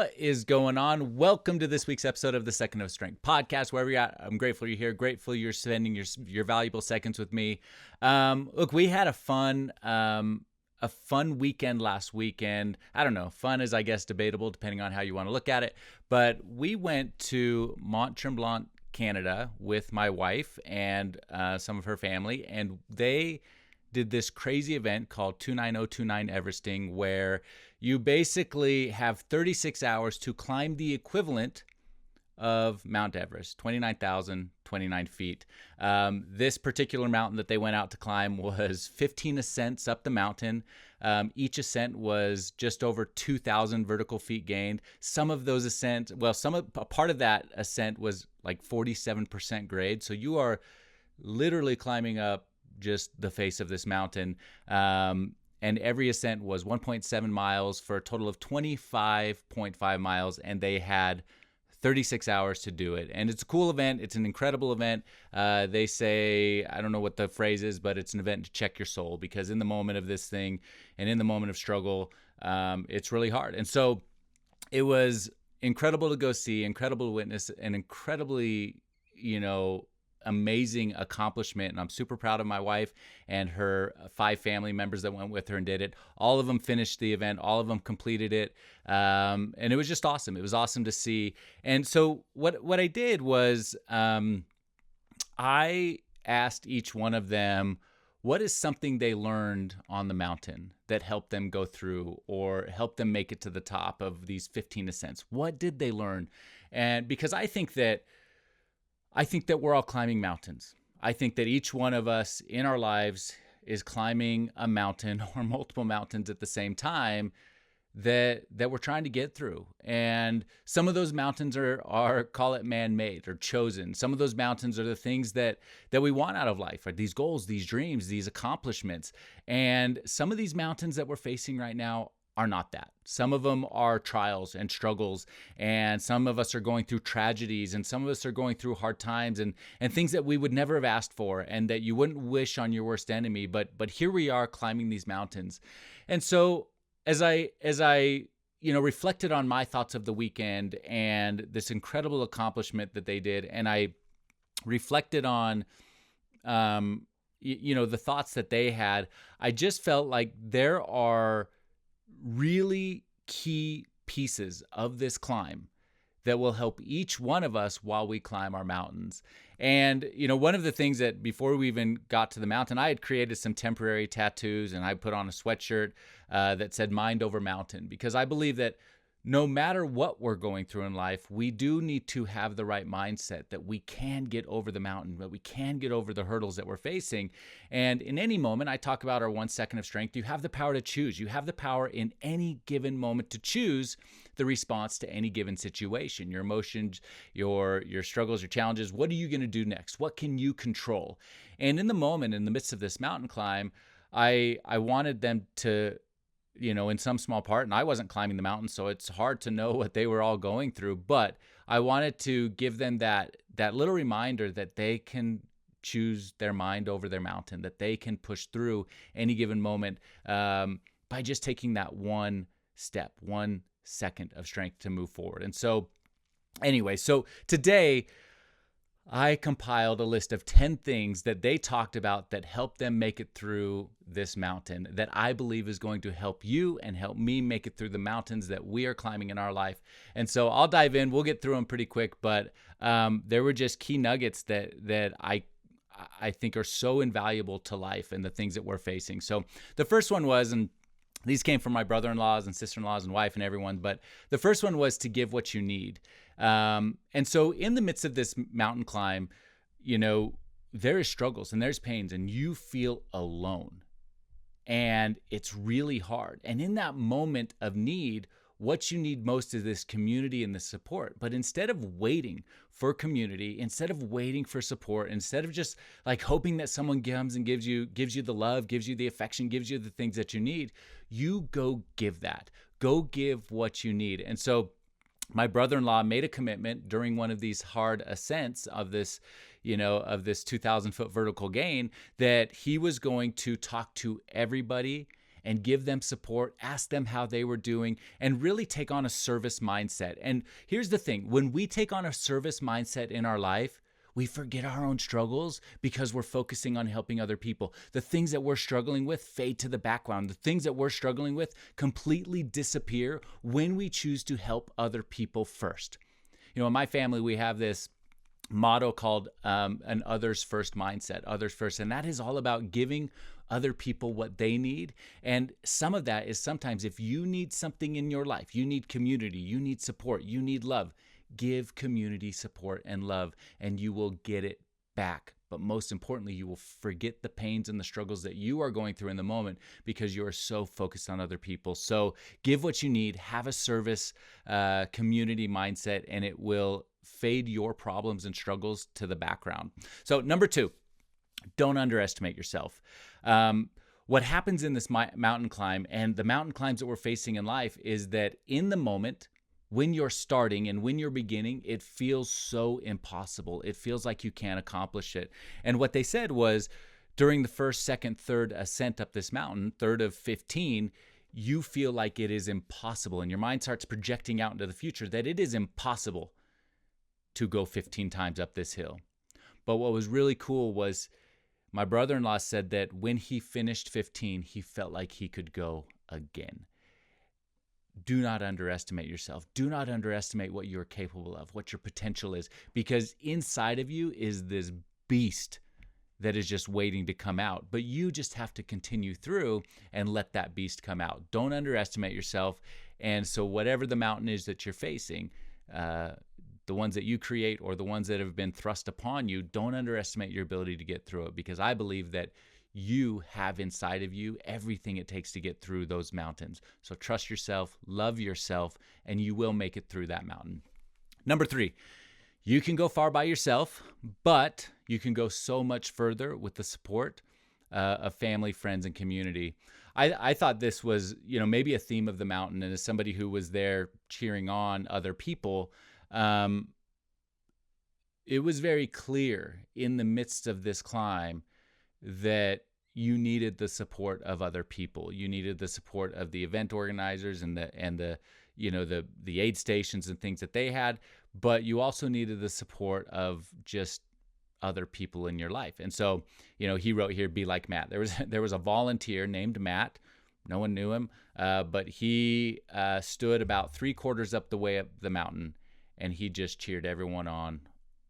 What is going on? Welcome to this week's episode of the Second of Strength podcast. Wherever you're at, I'm grateful you're here. Grateful you're spending your valuable seconds with me. Look, we had a fun weekend last weekend. I don't know, fun is I guess debatable depending on how you want to look at it. But we went to Mont Tremblant, Canada, with my wife and some of her family, and they did this crazy event called 29029 Everesting, where you basically have 36 hours to climb the equivalent of Mount Everest, 29,029 feet. This particular mountain that they went out to climb was 15 ascents up the mountain. Each ascent was just over 2,000 vertical feet gained. Some of those ascents, a part of that ascent was like 47% grade. So you are literally climbing up just the face of this mountain. And every ascent was 1.7 miles for a total of 25.5 miles. And they had 36 hours to do it. And it's a cool event. It's an incredible event. They say, I don't know what the phrase is, but it's an event to check your soul, because in the moment of this thing and in the moment of struggle, it's really hard. And so it was incredible to go see, incredible to witness, an incredibly, amazing accomplishment. And I'm super proud of my wife and her 5 family members that went with her and did it. All of them finished the event. All of them completed it. And it was just awesome. It was awesome to see. And so what I did was I asked each one of them, what is something they learned on the mountain that helped them go through or helped them make it to the top of these 15 ascents? What did they learn? And because I think that we're all climbing mountains. I think that each one of us in our lives is climbing a mountain or multiple mountains at the same time that we're trying to get through. And some of those mountains are call it man-made or chosen. Some of those mountains are the things that we want out of life, right? These goals, these dreams, these accomplishments. And some of these mountains that we're facing right now are not that. Some of them are trials and struggles, and some of us are going through tragedies, and some of us are going through hard times and things that we would never have asked for and that you wouldn't wish on your worst enemy. But here we are climbing these mountains. And so as I reflected on my thoughts of the weekend and this incredible accomplishment that they did, and I reflected on the thoughts that they had, I just felt like there are really key pieces of this climb that will help each one of us while we climb our mountains. And, one of the things that before we even got to the mountain, I had created some temporary tattoos, and I put on a sweatshirt that said "Mind Over Mountain," because I believe that no matter what we're going through in life, we do need to have the right mindset that we can get over the mountain, that we can get over the hurdles that we're facing. And in any moment, I talk about our 1 second of strength. You have the power to choose. You have the power in any given moment to choose the response to any given situation, your emotions, your struggles, your challenges. What are you going to do next? What can you control? And in the moment, in the midst of this mountain climb, I wanted them to, in some small part, and I wasn't climbing the mountain, so it's hard to know what they were all going through, but I wanted to give them that little reminder that they can choose their mind over their mountain, that they can push through any given moment by just taking that one step, 1 second of strength to move forward. And so anyway, so today I compiled a list of 10 things that they talked about that helped them make it through this mountain that I believe is going to help you and help me make it through the mountains that we are climbing in our life. And so I'll dive in. We'll get through them pretty quick, but there were just key nuggets that I think are so invaluable to life and the things that we're facing. So the first one was, and these came from my brother-in-laws and sister-in-laws and wife and everyone, but the first one was to give what you need. And so in the midst of this mountain climb, there is struggles and there's pains and you feel alone and it's really hard. And in that moment of need, what you need most is this community and this support. But instead of waiting for community, instead of waiting for support, instead of just like hoping that someone comes and gives you the love, gives you the affection, gives you the things that you need, you go give that. Go give what you need. And so my brother-in-law made a commitment during one of these hard ascents of this, of this 2,000 foot vertical gain, that he was going to talk to everybody and give them support, ask them how they were doing, and really take on a service mindset. And here's the thing, when we take on a service mindset in our life, we forget our own struggles because we're focusing on helping other people. The things that we're struggling with fade to the background. The things that we're struggling with completely disappear when we choose to help other people first. In my family, we have this motto called an others first mindset, others first. And that is all about giving other people what they need. And some of that is sometimes if you need something in your life, you need community, you need support, you need love, give community support and love, and you will get it back. But most importantly, you will forget the pains and the struggles that you are going through in the moment because you are so focused on other people. So give what you need, have a service community mindset, and it will fade your problems and struggles to the background. So number 2, don't underestimate yourself. What happens in this mountain climb and the mountain climbs that we're facing in life is that in the moment, when you're starting and when you're beginning, it feels so impossible. It feels like you can't accomplish it. And what they said was during the first, second, third ascent up this mountain, third of 15, you feel like it is impossible. And your mind starts projecting out into the future that it is impossible to go 15 times up this hill. But what was really cool was my brother-in-law said that when he finished 15, he felt like he could go again. Do not underestimate yourself. Do not underestimate what you're capable of, what your potential is, because inside of you is this beast that is just waiting to come out. But you just have to continue through and let that beast come out. Don't underestimate yourself. And so whatever the mountain is that you're facing, the ones that you create or the ones that have been thrust upon you, don't underestimate your ability to get through it, because I believe that you have inside of you everything it takes to get through those mountains. So trust yourself, love yourself, and you will make it through that mountain. Number 3, you can go far by yourself, but you can go so much further with the support of family, friends, and community. I thought this was, maybe a theme of the mountain, and as somebody who was there cheering on other people, it was very clear in the midst of this climb that you needed the support of other people. You needed the support of the event organizers and the aid stations and things that they had, but you also needed the support of just other people in your life. And so, he wrote here, be like Matt. There was a volunteer named Matt. No one knew him, but he stood about 3/4 up the way up the mountain, and he just cheered everyone on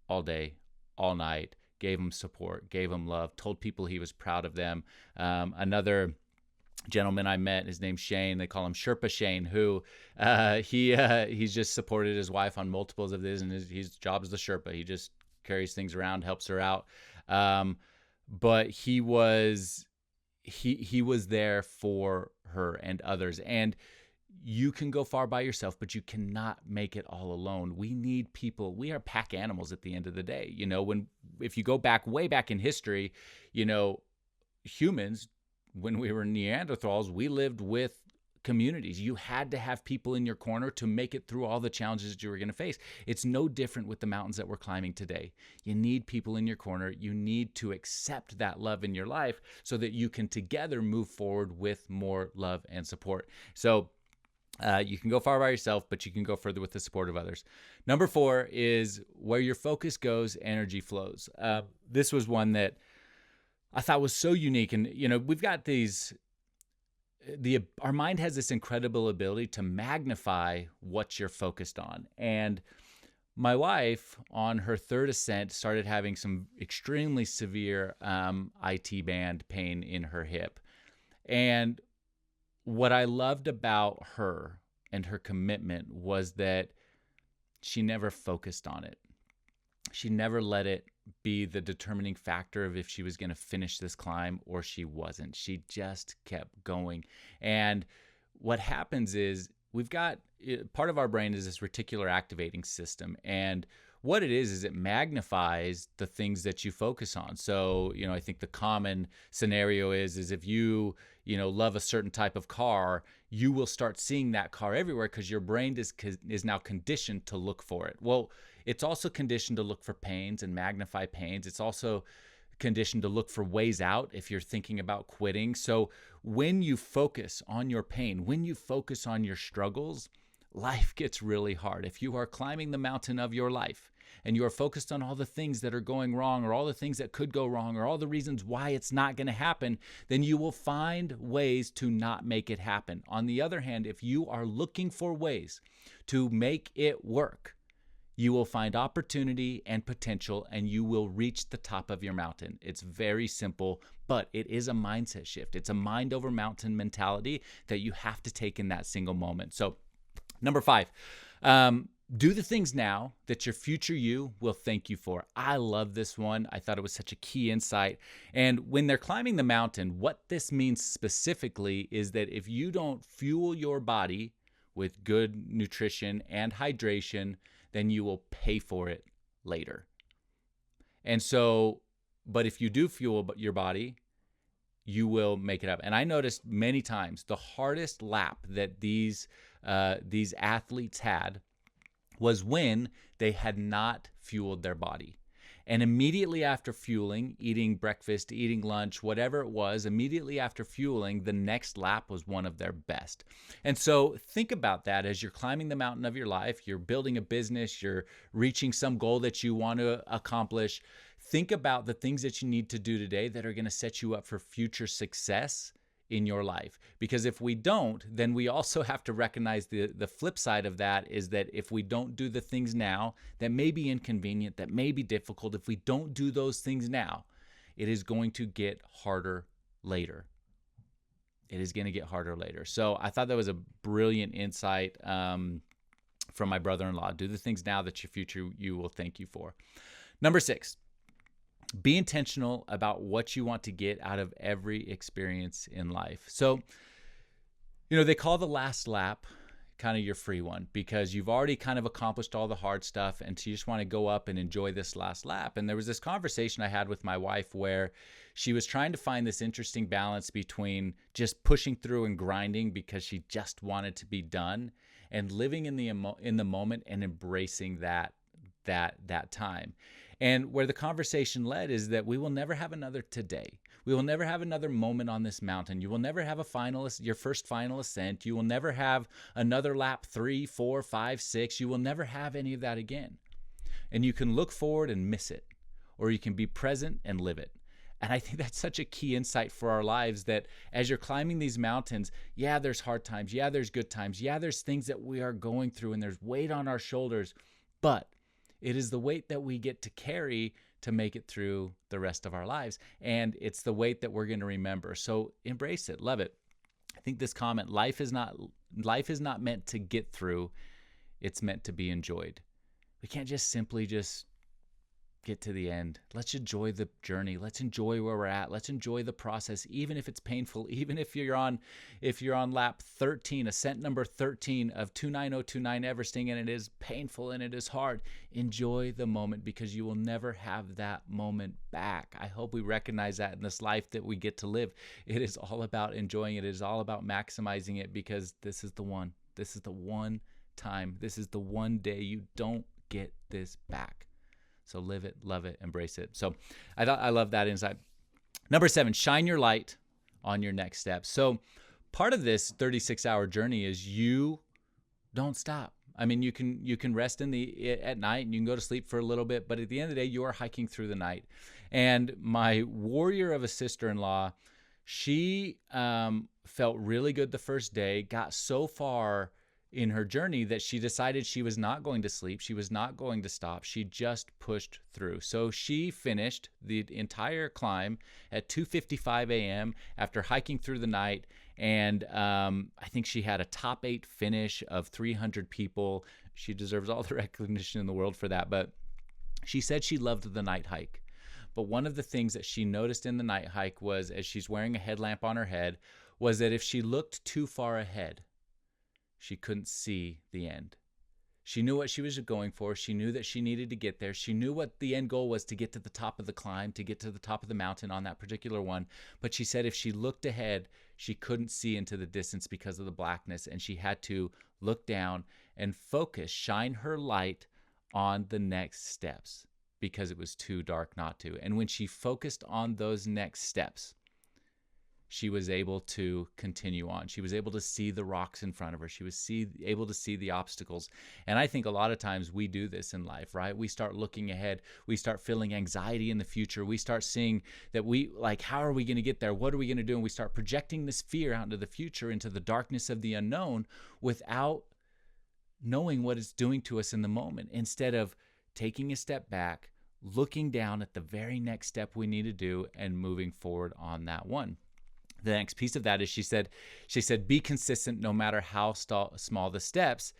all day, all night. Gave them support, gave them love, told people he was proud of them. Another gentleman I met, his name's Shane. They call him Sherpa Shane, who he's just supported his wife on multiples of this, and his job is the Sherpa. He just carries things around, helps her out. But he was there for her and others. And you can go far by yourself, but you cannot make it all alone. We need people. We are pack animals at the end of the day. If you go way back in history, humans, when we were Neanderthals, we lived with communities. You had to have people in your corner to make it through all the challenges that you were going to face. It's no different with the mountains that we're climbing today. You need people in your corner. You need to accept that love in your life so that you can together move forward with more love and support. So you can go far by yourself, but you can go further with the support of others. Number 4 is where your focus goes, energy flows. This was one that I thought was so unique. And, we've got our mind has this incredible ability to magnify what you're focused on. And my wife, on her 3rd ascent, started having some extremely severe IT band pain in her hip. And what I loved about her and her commitment was that she never focused on it. She never let it be the determining factor of if she was going to finish this climb or she wasn't. She just kept going. And what happens is we've got part of our brain is this reticular activating system. And what it is it magnifies the things that you focus on. So, I think the common scenario is if you love a certain type of car, you will start seeing that car everywhere because your brain is now conditioned to look for it. Well, it's also conditioned to look for pains and magnify pains. It's also conditioned to look for ways out if you're thinking about quitting. So when you focus on your pain, when you focus on your struggles, life gets really hard. If you are climbing the mountain of your life and you are focused on all the things that are going wrong or all the things that could go wrong or all the reasons why it's not going to happen, then you will find ways to not make it happen. On the other hand, if you are looking for ways to make it work, you will find opportunity and potential, and you will reach the top of your mountain. It's very simple, but it is a mindset shift. It's a mind over mountain mentality that you have to take in that single moment. So, number 5, do the things now that your future you will thank you for. I love this one. I thought it was such a key insight. And when they're climbing the mountain, what this means specifically is that if you don't fuel your body with good nutrition and hydration, then you will pay for it later. And so, but if you do fuel your body, you will make it up. And I noticed many times the hardest lap that these athletes had was when they had not fueled their body. And immediately after fueling, eating breakfast, eating lunch, whatever it was, immediately after fueling, the next lap was one of their best. And so think about that as you're climbing the mountain of your life, you're building a business, you're reaching some goal that you want to accomplish. Think about the things that you need to do today that are going to set you up for future success in your life. Because if we don't, then we also have to recognize the flip side of that is that if we don't do the things now that may be inconvenient, that may be difficult, if we don't do those things now, it is going to get harder later. It is going to get harder later. So I thought that was a brilliant insight from my brother-in-law. Do the things now that your future you will thank you for. Number 6. Be intentional about what you want to get out of every experience in life. So, they call the last lap kind of your free one because you've already kind of accomplished all the hard stuff and you just want to go up and enjoy this last lap. And there was this conversation I had with my wife where she was trying to find this interesting balance between just pushing through and grinding because she just wanted to be done and living in the moment and embracing that time. And where the conversation led is that we will never have another today. We will never have another moment on this mountain. You will never have your first final ascent. You will never have another lap 3, 4, 5, 6. You will never have any of that again. And you can look forward and miss it, or you can be present and live it. And I think that's such a key insight for our lives that as you're climbing these mountains, yeah, there's hard times. Yeah, there's good times. Yeah, there's things that we are going through and there's weight on our shoulders. But it is the weight that we get to carry to make it through the rest of our lives. And it's the weight that we're going to remember. So embrace it, love it. I think this comment, life is not meant to get through. It's meant to be enjoyed. We can't just simply get to the end. Let's enjoy the journey. Let's enjoy where we're at. Let's enjoy the process, even if it's painful, even if you're on lap 13, ascent number 13 of 29029 Everesting, and it is painful and it is hard. Enjoy the moment because you will never have that moment back. I hope we recognize that in this life that we get to live. It is all about enjoying it. It is all about maximizing it because this is the one. This is the one time. This is the one day you don't get this back. So live it, love it, embrace it. So I love that insight. Number 7, shine your light on your next step. So part of this 36-hour journey is you don't stop. I mean, you can rest at night and you can go to sleep for a little bit, but at the end of the day, you are hiking through the night. And my warrior of a sister-in-law, she felt really good the first day, got so far in her journey that she decided she was not going to sleep. She was not going to stop. She just pushed through. So she finished the entire climb at 2:55 a.m. after hiking through the night. And I think she had a top 8 finish of 300 people. She deserves all the recognition in the world for that. But she said she loved the night hike. But one of the things that she noticed in the night hike was, as she's wearing a headlamp on her head, was that if she looked too far ahead, she couldn't see the end. She knew what she was going for. She knew that she needed to get there. She knew what the end goal was, to get to the top of the climb, to get to the top of the mountain on that particular one. But she said if she looked ahead, she couldn't see into the distance because of the blackness, and she had to look down and focus, shine her light on the next steps. because it was too dark not to. And when she focused on those next steps, she was able to continue on. She was able to see the rocks in front of her. She was able to see the obstacles. And I think a lot of times we do this in life, right? We start looking ahead. We start feeling anxiety in the future. We start seeing that how are we going to get there? What are we going to do? And we start projecting this fear out into the future, into the darkness of the unknown, without knowing what it's doing to us in the moment, instead of taking a step back, looking down at the very next step we need to do, and moving forward on that one. The next piece of that is she said, be consistent no matter how small the steps.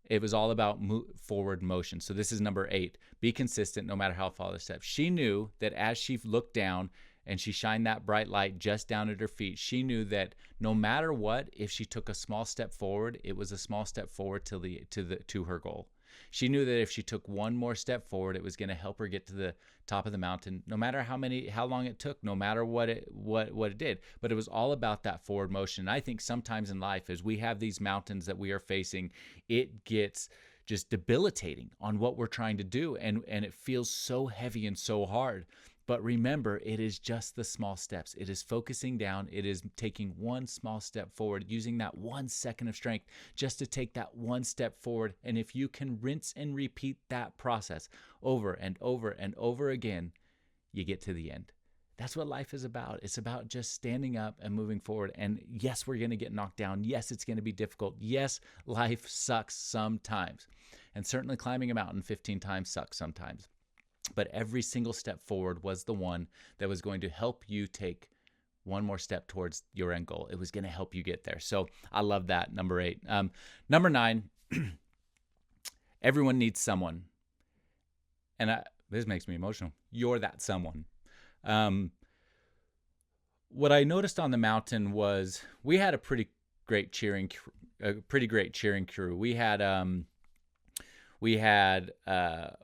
It was all about forward motion. So this is number 8. Be consistent no matter how far the steps. She knew that as she looked down and she shined that bright light just down at her feet, she knew that no matter what, if she took a small step forward, it was a small step forward to her goal. She knew that if she took one more step forward, it was going to help her get to the top of the mountain, no matter how long it took, no matter what it did. But it was all about that forward motion. And I think sometimes in life, as we have these mountains that we are facing, it gets just debilitating on what we're trying to do, and it feels so heavy and so hard. But remember, it is just the small steps. It is focusing down. It is taking one small step forward, using that 1 second of strength just to take that one step forward. And if you can rinse and repeat that process over and over and over again, you get to the end. That's what life is about. It's about just standing up and moving forward. And yes, we're going to get knocked down. Yes, it's going to be difficult. Yes, life sucks sometimes. And certainly climbing a mountain 15 times sucks sometimes. But every single step forward was the one that was going to help you take one more step towards your end goal. It was going to help you get there. So I love that, number 8. Number 9, everyone needs someone. And this makes me emotional. You're that someone. What I noticed on the mountain was we had a pretty great cheering crew. We had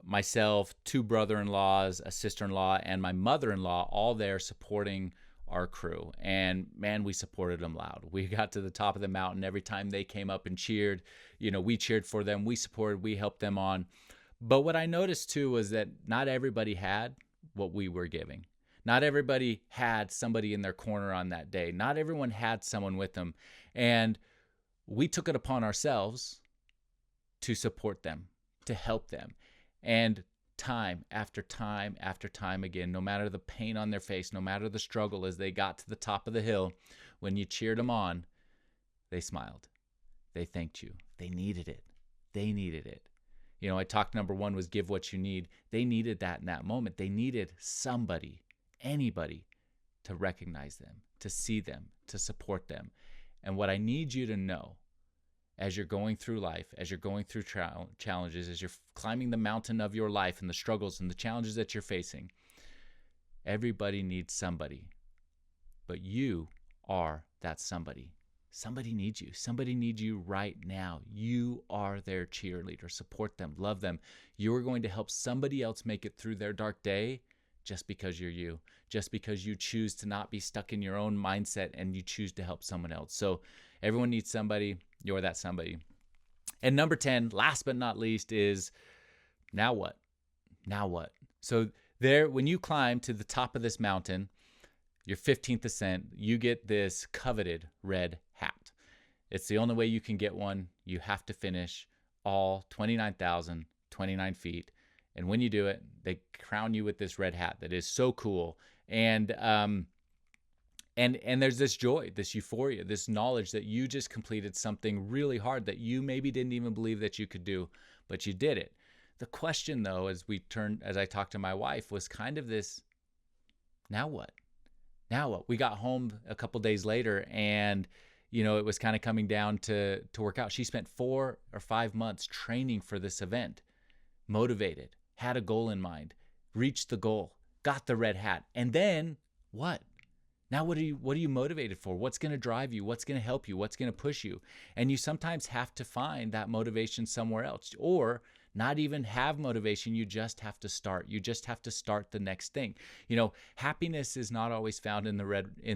myself, 2 brother-in-laws, a sister-in-law, and my mother-in-law all there supporting our crew. And man, we supported them loud. We got to the top of the mountain. Every time they came up and cheered, we cheered for them. We supported, we helped them on. But what I noticed too was that not everybody had what we were giving. Not everybody had somebody in their corner on that day. Not everyone had someone with them. And we took it upon ourselves to support them, to help them. And time after time after time again, no matter the pain on their face, no matter the struggle, as they got to the top of the hill, when you cheered them on, they smiled. They thanked you. They needed it. They needed it. I talked, number 1 was give what you need. They needed that in that moment. They needed somebody, anybody, to recognize them, to see them, to support them. And what I need you to know, as you're going through life, as you're going through challenges, as you're climbing the mountain of your life and the struggles and the challenges that you're facing, everybody needs somebody. But you are that somebody. Somebody needs you. Somebody needs you right now. You are their cheerleader. Support them. Love them. You are going to help somebody else make it through their dark day just because you're you. Just because you choose to not be stuck in your own mindset and you choose to help someone else. So everyone needs somebody. You're that somebody. And number 10, last but not least, is now what? Now what? So when you climb to the top of this mountain, your 15th ascent, you get this coveted red hat. It's the only way you can get one. You have to finish all 29,029 feet. And when you do it, they crown you with this red hat that is so cool. And there's this joy, this euphoria, this knowledge that you just completed something really hard that you maybe didn't even believe that you could do, but you did it. The question, though, as I talked to my wife, was kind of this, now what? Now what? We got home a couple days later, and it was kind of coming down to work out. She spent 4 or 5 months training for this event, motivated, had a goal in mind, reached the goal, got the red hat, and then what? Now, what are you motivated for? What's going to drive you? What's going to help you? What's going to push you? And you sometimes have to find that motivation somewhere else, or not even have motivation. You just have to start. You just have to start the next thing. Happiness is not always found in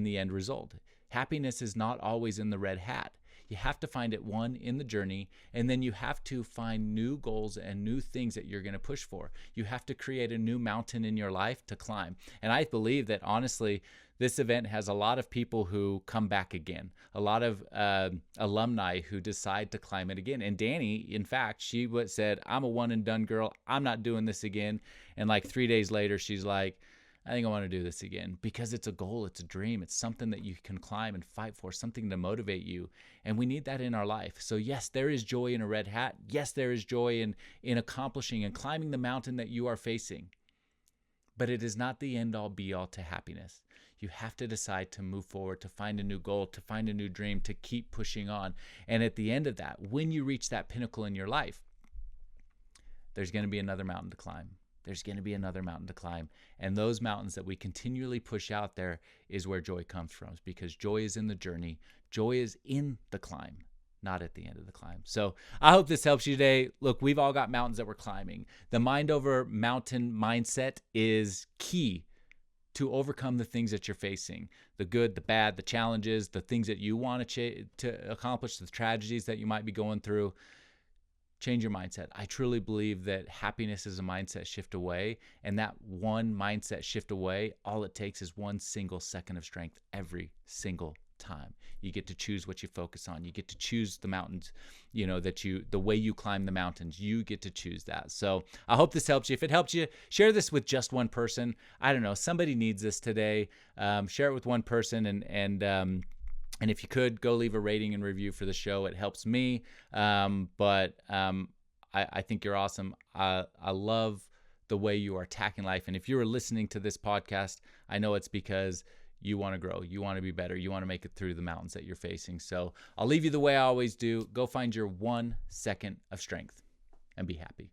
the end result. Happiness is not always in the red hat. You have to find it, one, in the journey, and then you have to find new goals and new things that you're going to push for. You have to create a new mountain in your life to climb. And I believe that, honestly, this event has a lot of people who come back again, a lot of alumni who decide to climb it again. And Danny, in fact, she said, I'm a one and done girl. I'm not doing this again. And like 3 days later, she's like, I think I want to do this again, because it's a goal, it's a dream, it's something that you can climb and fight for, something to motivate you. And we need that in our life. So yes, there is joy in a red hat. Yes, there is joy in accomplishing and climbing the mountain that you are facing. But it is not the end all be all to happiness. You have to decide to move forward, to find a new goal, to find a new dream, to keep pushing on. And at the end of that, when you reach that pinnacle in your life, there's going to be another mountain to climb. There's going to be another mountain to climb. And those mountains that we continually push out there is where joy comes from, because joy is in the journey. Joy is in the climb, not at the end of the climb. So I hope this helps you today. Look, we've all got mountains that we're climbing. The mind over mountain mindset is key to overcome the things that you're facing, the good, the bad, the challenges, the things that you want to accomplish, the tragedies that you might be going through. Change your mindset. I truly believe that happiness is a mindset shift away, and that one mindset shift away, all it takes is 1 single second of strength every single time. You get to choose what you focus on. You get to choose the mountains, the way you climb the mountains. You get to choose that. So I hope this helps you. If it helps you, share this with just one person. I don't know, somebody needs this today. Share it with one person, and if you could, go leave a rating and review for the show. It helps me. I think you're awesome. I love the way you are attacking life. And if you are listening to this podcast, I know it's because you want to grow. You want to be better. You want to make it through the mountains that you're facing. So I'll leave you the way I always do. Go find your 1 second of strength and be happy.